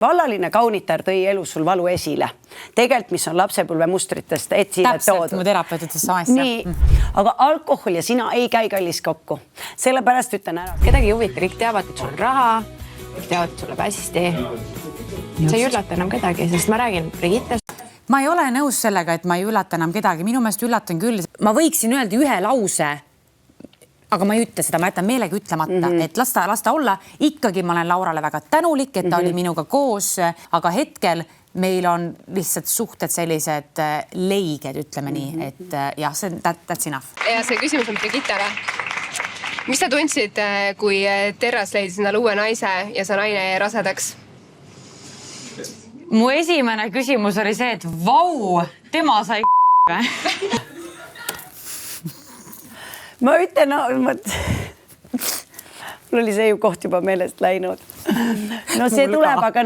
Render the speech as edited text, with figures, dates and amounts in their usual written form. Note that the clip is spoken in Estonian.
Vallaline kaunitar tõi elus sul valu esile. Tegelt, mis on lapsepõlve mustritest etsile toodud. Täpselt, mu terapeut ütles sama asja. Nii, aga alkohol ja sina ei käi kallis kokku. Sellepärast ütlen ära. Kedagi huvita, kõik teavad, et sul on raha, kõik teavad, et sul läheb hästi. Sa ei üllata enam kedagi, sest ma räägin Brigittest. Ma ei ole nõus sellega, et ma ei üllata enam kedagi. Minu meelest üllatan küll. Ma võiksin öelda ühe lause, aga ma ei ütle seda, ma jätan meelega ütlemata, et lasta olla. Ikkagi ma olen Laurale väga tänulik, et ta oli minuga koos, aga hetkel meil on lihtsalt suhted sellised leiged, ütleme nii, et jah, that's enough. Ja see küsimus on Brigittele. Mis sa tundsid, kui Terras leidis endale uue naise ja sa naine jäi rasedaks? Mu esimene küsimus oli see, et vau, tema sai Ma ütlen, mul oli see ju koht juba meelest läinud. No see tuleb, aga